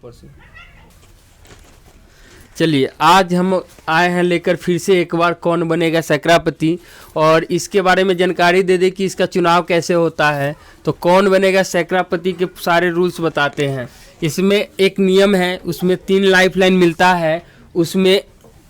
ऊपर से। चलिए आज हम आए हैं लेकर फिर से एक बार कौन बनेगा सैकड़ापति, और इसके बारे में जानकारी दे दें कि इसका चुनाव कैसे होता है। तो कौन बनेगा सैकड़ापति के सारे रूल्स बताते हैं। इसमें एक नियम है, उसमें 3 लाइफलाइन मिलता है। उसमें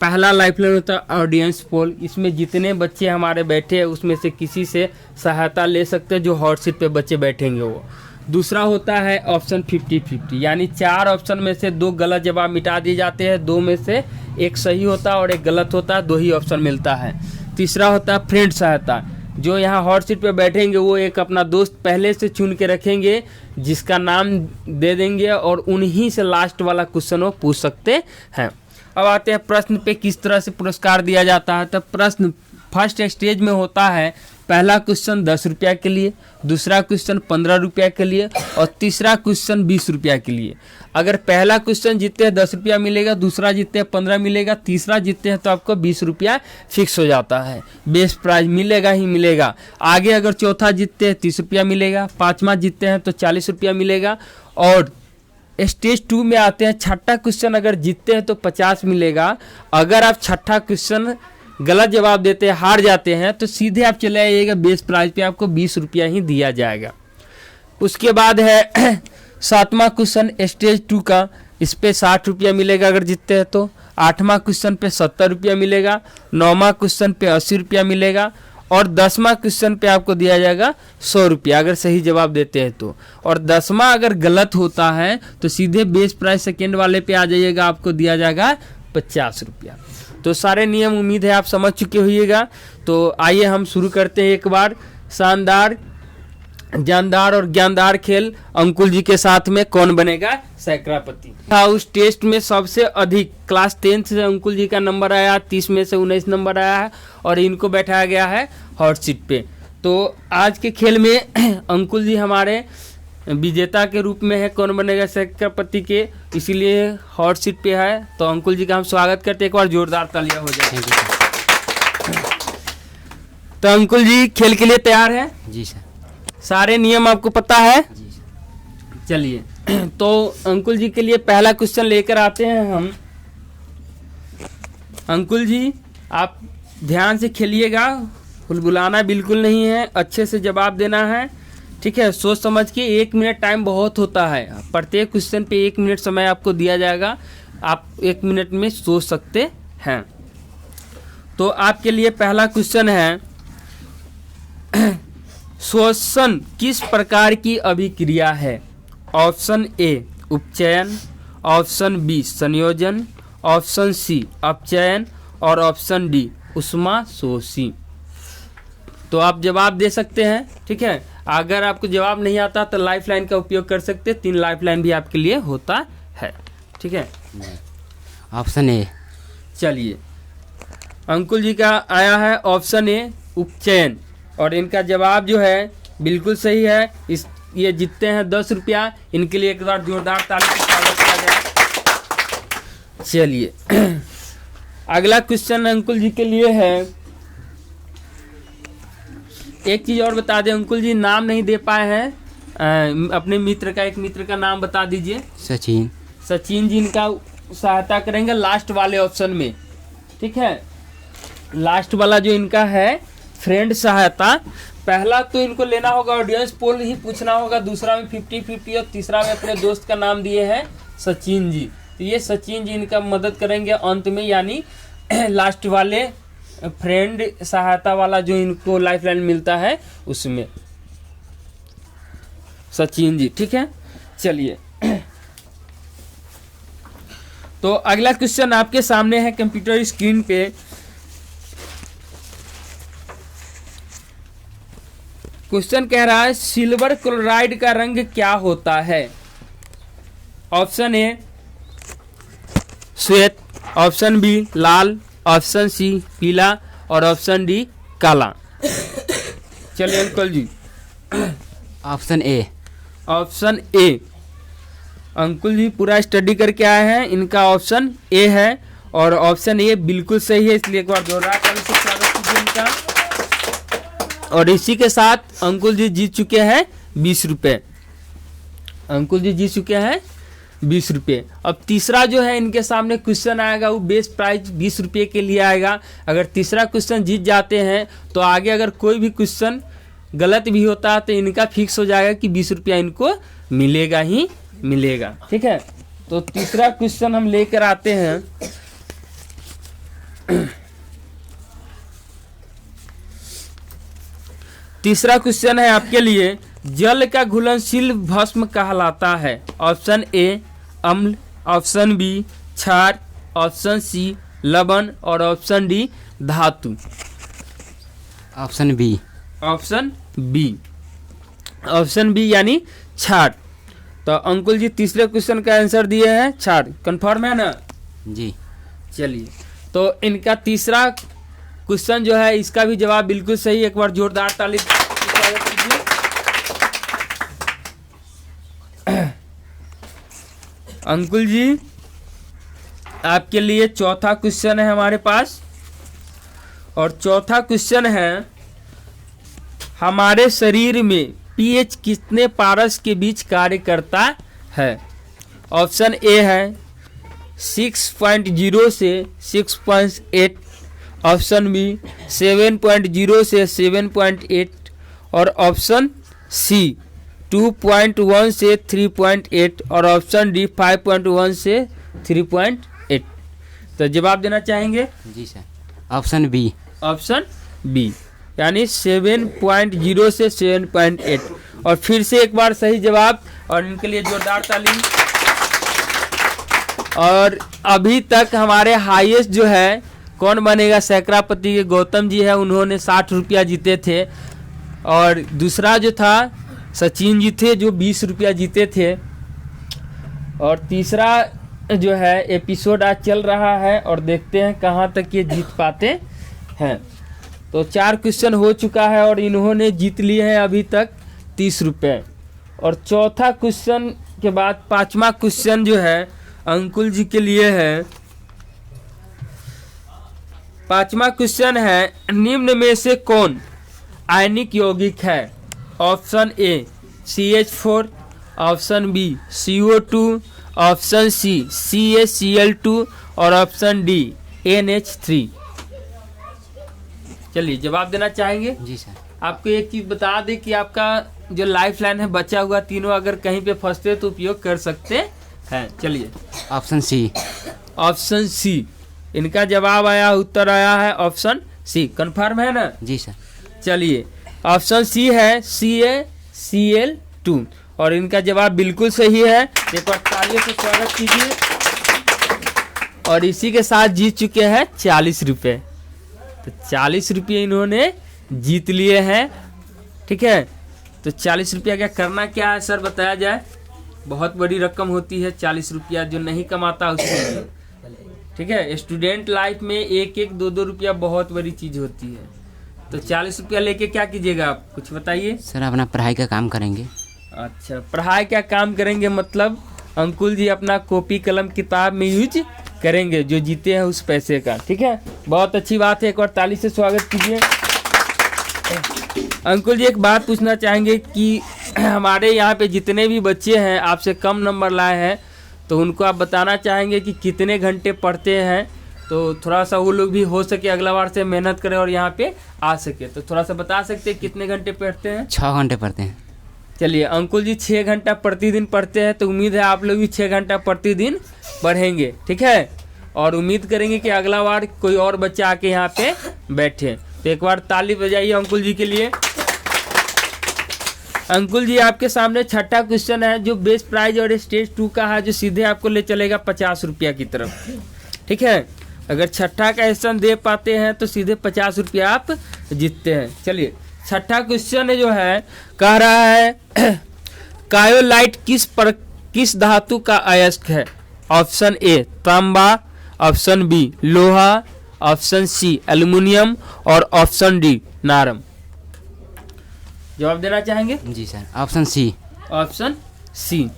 पहला लाइफलाइन होता है ऑडियंस पोल। इसमें जितने बच्चे हमारे बैठे हैं उसमें से किसी से सहायता ले सकते हैं, जो हॉट सीट पे बच्चे बैठेंगे वो। दूसरा होता है ऑप्शन 50-50, यानी 4 ऑप्शन में से 2 गलत जवाब मिटा दिए जाते हैं, 2 में से 1 सही होता है और 1 गलत होता है, 2 ही ऑप्शन मिलता है। तीसरा होता है फ्रेंड सहायता, जो यहाँ हॉट सीट पे बैठेंगे वो एक अपना दोस्त पहले से चुन के रखेंगे जिसका नाम दे देंगे और उन्हीं से लास्ट वाला क्वेश्चन वो पूछ सकते हैं। अब आते हैं प्रश्न पे, किस तरह से पुरस्कार दिया जाता है। तो प्रश्न फर्स्ट स्टेज में होता है, पहला क्वेश्चन 10 रुपया के लिए, दूसरा क्वेश्चन 15 रुपया के लिए और तीसरा क्वेश्चन 20 रुपया के लिए। अगर पहला क्वेश्चन जीतते हैं 10 रुपया मिलेगा, दूसरा जीतते हैं 15 मिलेगा, तीसरा जीतते हैं तो आपको 20 रुपया फिक्स हो जाता है, बेस्ट प्राइज मिलेगा ही मिलेगा। आगे अगर चौथा जीतते हैं 30 रुपया मिलेगा, 5वां जीतते हैं तो 40 रुपया मिलेगा। और स्टेज 2 में आते हैं, छठा क्वेश्चन अगर जीतते हैं तो 50 मिलेगा। अगर आप छठा क्वेश्चन गलत जवाब देते हैं, हार जाते हैं, तो सीधे आप चले आइएगा बेस्ट प्राइज पे, आपको 20 रुपया ही दिया जाएगा। उसके बाद है 7वां क्वेश्चन स्टेज 2 का, इस पे 60 रुपया मिलेगा अगर जीतते हैं तो। 8वां क्वेश्चन पे 70 रुपया मिलेगा, 9वां क्वेश्चन पे 80 रुपया मिलेगा और 10वां क्वेश्चन पे आपको दिया जाएगा 100 रुपया अगर सही जवाब देते हैं तो। और 10वां अगर गलत होता है तो सीधे बेस्ट प्राइज सेकेंड वाले पे आ जाइएगा, आपको दिया जाएगा 50 रुपया। तो सारे नियम उम्मीद है आप समझ चुके होइएगा। तो आइए हम शुरू करते हैं एक बार शानदार, जानदार और ज्ञानदार खेल अंकुल जी के साथ में कौन बनेगा सैकड़ापति। उस टेस्ट में सबसे अधिक क्लास 10 से अंकुल जी का नंबर आया, 30 में से 19 नंबर आया है और इनको बैठाया गया है हॉट सीट पे। तो आज के खेल में अंकुल जी हमारे विजेता के रूप में है कौन बनेगा सैकड़ापति के, इसीलिए हॉट सीट पे है। तो अंकुल जी का हम स्वागत करते हैं, एक बार जोरदार तालियां हो जाए। तो अंकुल जी खेल के लिए तैयार है? जी सर। सारे नियम आपको पता है? जी सर। चलिए तो अंकुल जी के लिए पहला क्वेश्चन लेकर आते हैं हम। अंकुल जी आप ध्यान से खेलिएगा, बुलबुलाना बिल्कुल नहीं है, अच्छे से जवाब देना है, ठीक है? सोच समझ के, 1 मिनट टाइम बहुत होता है, प्रत्येक क्वेश्चन पे 1 मिनट समय आपको दिया जाएगा, आप 1 मिनट में सोच सकते हैं। तो आपके लिए पहला क्वेश्चन है, श्वसन किस प्रकार की अभिक्रिया है? ऑप्शन ए उपचयन, ऑप्शन बी संयोजन, ऑप्शन सी अपचयन और ऑप्शन डी उष्माशोषी। तो आप जवाब दे सकते हैं, ठीक है? अगर आपको जवाब नहीं आता तो लाइफ लाइन का उपयोग कर सकते हैं, 3 लाइफ लाइन भी आपके लिए होता है, ठीक है? ऑप्शन ए। चलिए अंकुल जी का आया है ऑप्शन ए उपचयन और इनका जवाब जो है बिल्कुल सही है। ये जीतते हैं 10 रुपया, इनके लिए एक बार जोरदार ताली से स्वागत किया जाए। चलिए अगला क्वेश्चन अंकुल जी के लिए है, एक चीज और बता दें, अंकुल जी नाम नहीं दे पाए हैं, अपने मित्र का, एक मित्र का नाम बता दीजिए। सचिन। सचिन जी इनका सहायता करेंगे लास्ट वाले ऑप्शन में, ठीक है? लास्ट वाला जो इनका है फ्रेंड सहायता, पहला तो इनको लेना होगा ऑडियंस पोल ही पूछना होगा, दूसरा में 50-50 और तीसरा में अपने दोस्त का नाम दिए हैं सचिन जी। तो ये सचिन जी इनका मदद करेंगे अंत में, यानी लास्ट वाले फ्रेंड सहायता वाला जो इनको लाइफलाइन मिलता है उसमें सचिन जी, ठीक है? चलिए तो अगला क्वेश्चन आपके सामने है कंप्यूटर स्क्रीन पे। क्वेश्चन कह रहा है सिल्वर क्लोराइड का रंग क्या होता है? ऑप्शन ए श्वेत, ऑप्शन बी लाल, ऑप्शन सी पीला और ऑप्शन डी काला। चलिए uncle ji. Option A. Option A, uncle ji पूरा स्टडी करके आए हैं, इनका ऑप्शन ए है और ऑप्शन ए बिल्कुल सही है, इसलिए एक बार जोरदार ताली से स्वागत कीजिए इनका। और इसी के साथ अंकुल जी जीत चुके हैं 20 रुपये। अंकुल जी जीत चुके हैं 20 रुपये। अब तीसरा जो है इनके सामने क्वेश्चन आएगा वो बेस्ट प्राइज 20 रुपये के लिए आएगा। अगर तीसरा क्वेश्चन जीत जाते हैं तो आगे अगर कोई भी क्वेश्चन गलत भी होता है तो इनका फिक्स हो जाएगा कि 20 रुपया इनको मिलेगा ही मिलेगा। ठीक है, तो तीसरा क्वेश्चन हम लेकर आते हैं। तीसरा क्वेश्चन है आपके लिए, जल का घुलनशील भस्म कहलाता है। ऑप्शन ए अम्ल, ऑप्शन बी क्षार, ऑप्शन सी लवण और ऑप्शन डी धातु। Option B. Option B, option B यानी क्षार। तो अंकुल जी तीसरे क्वेश्चन का आंसर दिए हैं क्षार, कंफर्म है ना? जी। चलिए, तो इनका तीसरा क्वेश्चन जो है इसका भी जवाब बिल्कुल सही। एक बार जोरदार ताली स्वागत कीजिए। अंकुल जी आपके लिए चौथा क्वेश्चन है हमारे पास, और चौथा क्वेश्चन है, हमारे शरीर में पीएच कितने पारस के बीच कार्य करता है? ऑप्शन ए है 6.0 से 6.8, ऑप्शन बी 7.0 से 7.8 और ऑप्शन सी 2.1 से 3.8 और ऑप्शन डी 5.1 से 3.8। तो जवाब देना चाहेंगे? जी sir, option B. Option B यानी 7.0 से 7.8। और फिर से एक बार सही जवाब, और इनके लिए जोरदार ताली। और अभी तक हमारे हाईएस्ट जो है कौन बनेगा सैकड़ापति के गौतम जी है, उन्होंने 60 रुपया जीते थे। और दूसरा जो था सचिन जी थे जो 20 रुपया जीते थे। और तीसरा जो है एपिसोड आज चल रहा है और देखते हैं कहाँ तक ये जीत पाते हैं। तो 4 क्वेश्चन हो चुका है और इन्होंने जीत लिए हैं अभी तक 30 रुपये। और चौथा क्वेश्चन के बाद पांचवा क्वेश्चन जो है अंकुल जी के लिए है। पांचवा क्वेश्चन है, निम्न में से कौन आयनिक यौगिक है? Option A CH4, option B CO2, option C CaCl2 और ऑप्शन डी NH3। चलिए जवाब देना चाहेंगे? जी सर। आपको एक चीज बता दें कि आपका जो लाइफ लाइन है बचा हुआ तीनों अगर कहीं पे फंसते तो उपयोग कर सकते हैं। चलिए ऑप्शन सी। ऑप्शन सी इनका जवाब आया, उत्तर आया है ऑप्शन सी। कंफर्म है ना? जी सर। चलिए ऑप्शन सी है CaCl2 और इनका जवाब बिल्कुल सही है। एक बार तालियों से स्वागत कीजिए। और इसी के साथ जीत चुके हैं 40 रुपये। तो 40 रुपये इन्होंने जीत लिए हैं। ठीक है, तो 40 रुपया क्या करना क्या है सर बताया जाए? बहुत बड़ी रकम होती है 40 रुपया, जो नहीं कमाता उसके लिए। ठीक है, स्टूडेंट लाइफ में 1-1, 2-2 रुपया बहुत बड़ी चीज होती है। तो 40 रुपया लेके क्या कीजिएगा आप, कुछ बताइए। सर अपना पढ़ाई का काम करेंगे। अच्छा, पढ़ाई क्या काम करेंगे? मतलब अंकुल जी अपना कॉपी कलम किताब में यूज करेंगे जो जीते हैं उस पैसे का। ठीक है, बहुत अच्छी बात है। एक और ताली से स्वागत कीजिए। अंकुल जी एक बात पूछना चाहेंगे कि हमारे यहाँ पे जितने भी बच्चे हैं आपसे कम नंबर लाए हैं, तो उनको आप बताना चाहेंगे कि कितने घंटे पढ़ते हैं, तो थोड़ा सा वो लोग भी हो सके अगला बार से मेहनत करें और यहाँ पे आ सके। तो थोड़ा सा बता सकते हैं कितने घंटे पढ़ते हैं? 6 घंटे पढ़ते हैं। चलिए अंकुल जी 6 घंटा प्रतिदिन पढ़ते हैं, तो उम्मीद है आप लोग भी 6 घंटा प्रतिदिन पढ़ेंगे। ठीक है, और उम्मीद करेंगे कि अगला बार कोई और बच्चा आके यहाँ पे बैठे। तो एक बार ताली बजाइए अंकुल जी के लिए। अंकुल जी आपके सामने छठा क्वेश्चन है जो बेस्ट प्राइज और स्टेज 2 का है, जो सीधे आपको ले चलेगा 50 रुपया की तरफ। ठीक है, अगर छठा का क्वेश्चन दे पाते हैं तो सीधे 50 रुपया आप जीतते हैं। चलिए छठा क्वेश्चन जो है कह रहा है कायोलाइट किस धातु का अयस्क है? ऑप्शन ए तांबा, ऑप्शन बी लोहा, ऑप्शन सी एल्युमिनियम और ऑप्शन डी नारम। जवाब देना चाहेंगे? जी sir, option C. Option C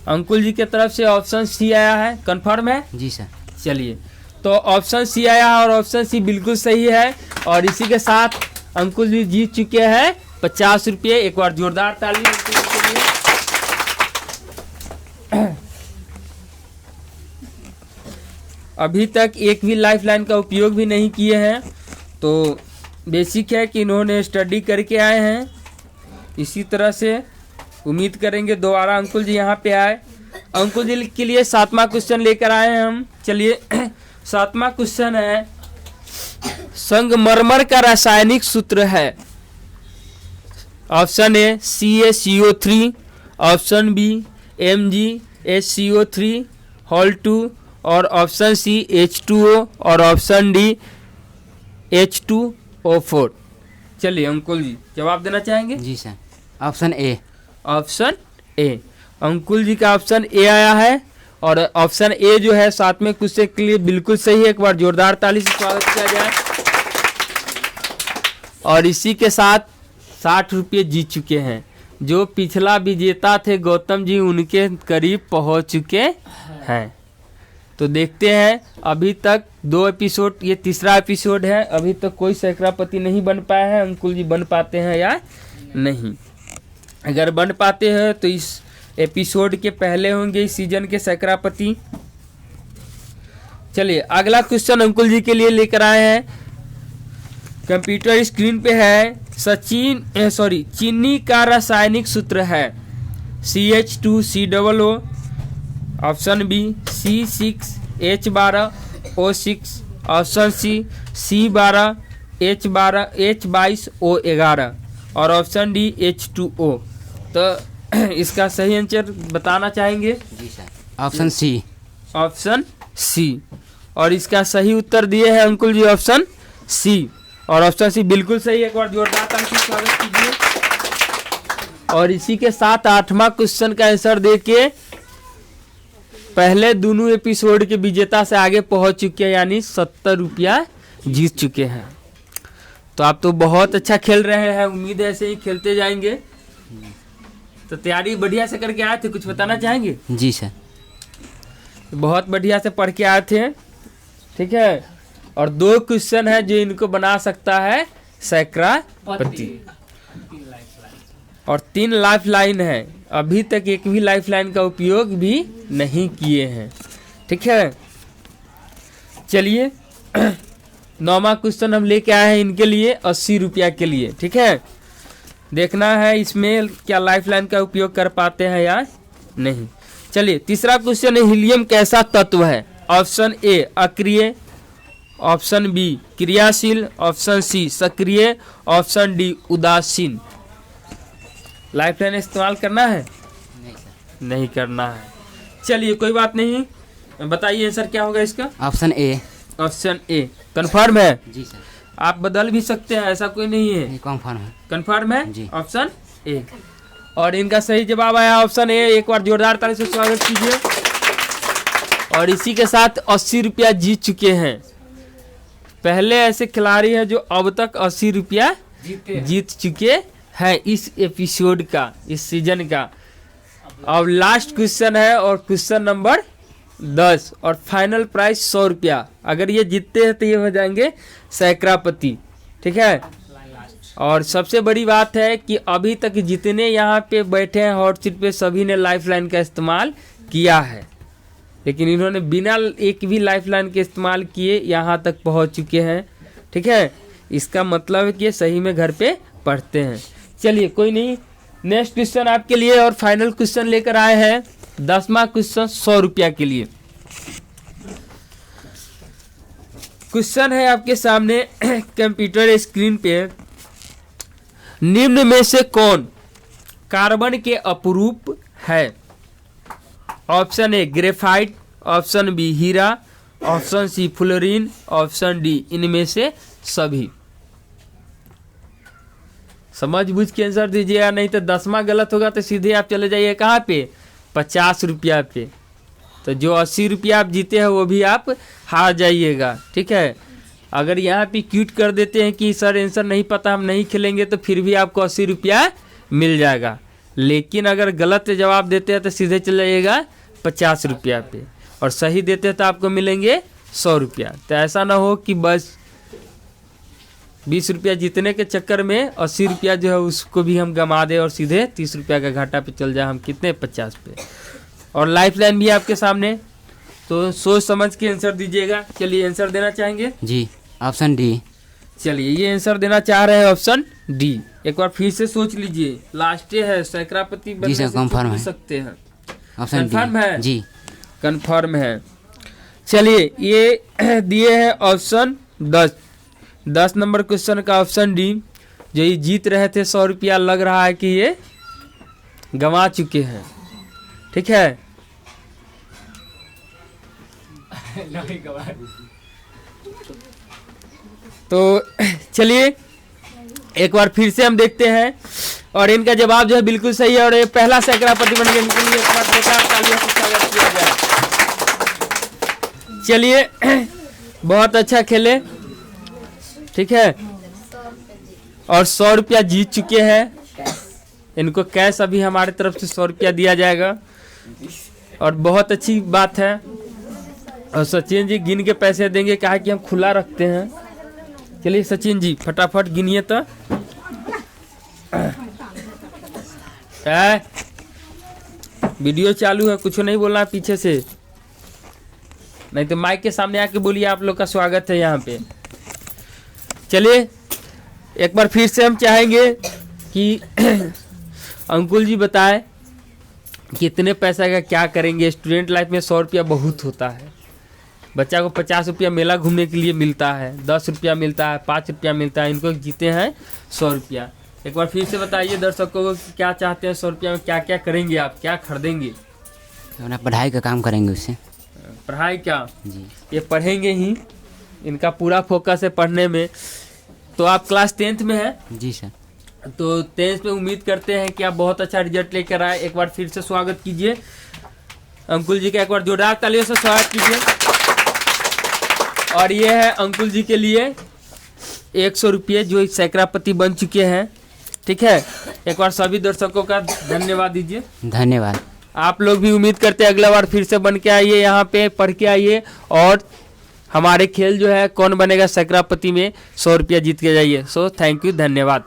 uncle ji की तरफ से ऑप्शन सी आया है, कंफर्म है? जी सर। चलिए तो ऑप्शन सी आया और ऑप्शन सी बिल्कुल सही है। और इसी के साथ अंकुल जी जीत चुके हैं 50 रुपये। एक बार जोरदार ताली अंकुल जी के लिए। अभी तक एक भी लाइफलाइन का उपयोग भी नहीं किए हैं। तो बेसिक है कि इन्होंने स्टडी करके आए हैं। इसी तरह से उम्मीद करेंगे दोबारा अंकुल जी यहाँ पे आए। अंकुल जी के लिए 7वां क्वेश्चन लेकर आए हैं हम। चलिए 7वां क्वेश्चन है, संगमरमर का रासायनिक सूत्र है। ऑप्शन ए CaCO3, ऑप्शन बी MgHCO3(2) और ऑप्शन सी H2O और ऑप्शन डी H2O4। चलिए अंकुल जी जवाब देना चाहेंगे? जी sir, option A. Option A, uncle ji का ऑप्शन ए आया है और ऑप्शन ए जो है 7वें क्वेश्चन के लिए बिल्कुल सही है। एक बार जोरदार ताली से स्वागत किया जाए। और इसी के साथ 60 रुपये जीत चुके हैं। जो पिछला विजेता थे गौतम जी, उनके करीब पहुंच चुके हैं। तो देखते हैं, अभी तक 2 एपिसोड, ये तीसरा एपिसोड है। अभी तक कोई सैकड़ापति नहीं बन पाया है। अंकुल जी बन पाते हैं या नहीं? अगर बन पाते हैं तो इस एपिसोड के पहले होंगे इस सीजन के सैकड़ापति। चलिए अगला क्वेश्चन अंकुल जी के लिए लेकर आए हैं। कंप्यूटर स्क्रीन पे है, चीनी का रासायनिक सूत्र है CH2COO, option B C6H12O6, option C C12H22O11 और ऑप्शन डी H2O। तो इसका सही आंसर बताना चाहेंगे? जी sir, option C. Option C, और इसका सही उत्तर दिए हैं अंकुल जी ऑप्शन सी। और ऑप्शन सी बिल्कुल सही। एक बार जोरदार ताली से स्वागत कीजिए। और इसी के साथ 8वां क्वेश्चन का आंसर देके पहले दोनों एपिसोड के विजेता से आगे पहुंच चुके हैं, यानी 70 रुपया जीत चुके हैं। तो आप तो बहुत अच्छा खेल रहे हैं, उम्मीद है ऐसे ही खेलते जाएंगे। तो तैयारी बढ़िया से करके आए थे, कुछ बताना चाहेंगे? जी सर, बहुत बढ़िया से पढ़ के आए थे, ठीक है। और 2 क्वेश्चन है जो इनको बना सकता है सैकड़ापति, और 3 लाइफ लाइन है। अभी तक एक भी लाइफ लाइन का उपयोग भी नहीं किए हैं, ठीक है। चलिए 9वां क्वेश्चन हम लेके आए हैं इनके लिए 80 रुपया के लिए, ठीक है। देखना है इसमें क्या लाइफ लाइन का उपयोग कर पाते हैं या नहीं। चलिए तीसरा क्वेश्चन है, हीलियम कैसा तत्व है? ऑप्शन ए अक्रिय, ऑप्शन बी क्रियाशील, ऑप्शन सी सक्रिय, ऑप्शन डी उदासीन। लाइफ लाइन इस्तेमाल करना है? नहीं सर, नहीं करना है। चलिए कोई बात नहीं, बताइए आंसर क्या होगा इसका? Option A. Option A confirm है? जी सर, आप बदल भी सकते हैं, ऐसा कोई नहीं है। ये कंफर्म है। कंफर्म है जी। ऑप्शन ए, और इनका सही जवाब आया ऑप्शन ए। एक बार जोरदार ताली से स्वागत कीजिए। और इसी के साथ 80 रुपया जीत चुके हैं। पहले ऐसे खिलाड़ी हैं जो अब तक 80 रुपया जीत चुके हैं इस एपिसोड का, इस सीजन का। अब लास्ट क्वेश्चन है और क्वेश्चन नंबर 10 और फाइनल प्राइस 100 रुपया। अगर ये जीतते हैं तो ये हो जाएंगे सैकड़ापति, ठीक है। और सबसे बड़ी बात है कि अभी तक जितने यहाँ पे बैठे हैं हॉट सीट पे, सभी ने लाइफ लाइन का इस्तेमाल किया है, लेकिन इन्होंने बिना एक भी लाइफ लाइन के इस्तेमाल किए यहाँ तक पहुँच चुके हैं, ठीक है। इसका मतलब है कि सही में घर पे पढ़ते हैं। चलिए कोई नहीं, नेक्स्ट क्वेश्चन आपके लिए और फाइनल क्वेश्चन लेकर आए हैं 10वां क्वेश्चन 100 रुपया के लिए। क्वेश्चन है आपके सामने कंप्यूटर स्क्रीन पे, निम्न में से कौन कार्बन के अपरूप है? Option A graphite, option B हीरा, option C fluorine, option D इनमें से सभी। समझ बुझ के आंसर दीजिएगा, नहीं तो 10वां गलत होगा तो सीधे आप चले जाइए कहाँ पे? 50 रुपया पे। तो जो 80 रुपया आप जीते हैं वो भी आप हार जाइएगा, ठीक है। अगर यहाँ पे क्यूट कर देते हैं कि सर आंसर नहीं पता, हम नहीं खेलेंगे, तो फिर भी आपको 80 रुपया मिल जाएगा। लेकिन अगर गलत जवाब देते हैं तो सीधे चले जाइएगा 50 रुपया पे, और सही देते हैं तो आपको मिलेंगे 100 रुपया। तो ऐसा ना हो कि बस 20 रुपया जीतने के चक्कर में 80 रुपया जो है उसको भी हम गंवा दें और सीधे 30 रुपया का घाटा पे चल जाए हम, कितने 50 पे। और लाइफ लाइन भी आपके सामने तो सोच समझ के आंसर दीजिएगा। चलिए आंसर देना चाहेंगे? जी। Option D. चलिए ये आंसर देना चाह रहे हैं ऑप्शन डी। एक बार फिर से सोच लीजिए, लास्ट है, सैकड़ापति बनने सर, से कंफर्म चूक भी है। सकते हैं। Option D. कंफर्म है? जी। कंफर्म है। चलिए ये दिए हैं ऑप्शन 10 नंबर क्वेश्चन का ऑप्शन डी। जो ये जीत रहे थे 100 रुपया, लग रहा है कि ये गंवा चुके हैं। ठीक है, तो चलिए एक बार फिर से हम देखते हैं, और इनका जवाब जो है बिल्कुल सही है, और ये पहला सैकड़ापति बन गए। इनके लिए एक बार जोरदार तालियों से स्वागत किया जाए। चलिए बहुत अच्छा खेले, ठीक है, और 100 रुपया जीत चुके हैं। इनको कैश अभी हमारे तरफ से 100 रुपया दिया जाएगा, और बहुत अच्छी बात है। और सचिन जी गिन के पैसे देंगे, कहा कि हम खुला रखते हैं। चलिए सचिन जी फटाफट गिनिए तो। वीडियो चालू है, कुछ नहीं बोलना पीछे से, नहीं तो माइक के सामने आके बोलिए। आप लोग का स्वागत है यहाँ पे। चलिए एक बार फिर से हम चाहेंगे कि अंकुल जी बताएं कितने पैसा का क्या करेंगे। स्टूडेंट लाइफ में 100 रुपया बहुत होता है। बच्चा को 50 रुपया मेला घूमने के लिए मिलता है, 10 रुपया मिलता है, 5 रुपया मिलता है। इनको जीते हैं 100 रुपया। एक बार फिर से बताइए दर्शकों को कि क्या चाहते हैं, 100 रुपया में क्या क्या करेंगे, आप क्या खरीदेंगे? अपना पढ़ाई का काम करेंगे उससे। पढ़ाई क्या? जी। ये पढ़ेंगे ही, इनका पूरा फोकस है पढ़ने में। तो आप क्लास 10th में है? जी सर। तो 10th में उम्मीद करते हैं कि आप बहुत अच्छा रिजल्ट लेकर आए। एक बार फिर से स्वागत कीजिए अंकुल जी का, एक बार जोरदार तालियों से स्वागत कीजिए। और ये है अंकुल जी के लिए 100 रुपये जो सैकड़ापति बन चुके हैं। ठीक है, एक बार सभी दर्शकों का धन्यवाद दीजिए। धन्यवाद। आप लोग भी उम्मीद करते हैं अगला बार फिर से बन के आइए, यहाँ पे पढ़ के आइए, और हमारे खेल जो है कौन बनेगा सैकड़ापति में 100 रुपया जीत के जाइए। सो थैंक यू, धन्यवाद।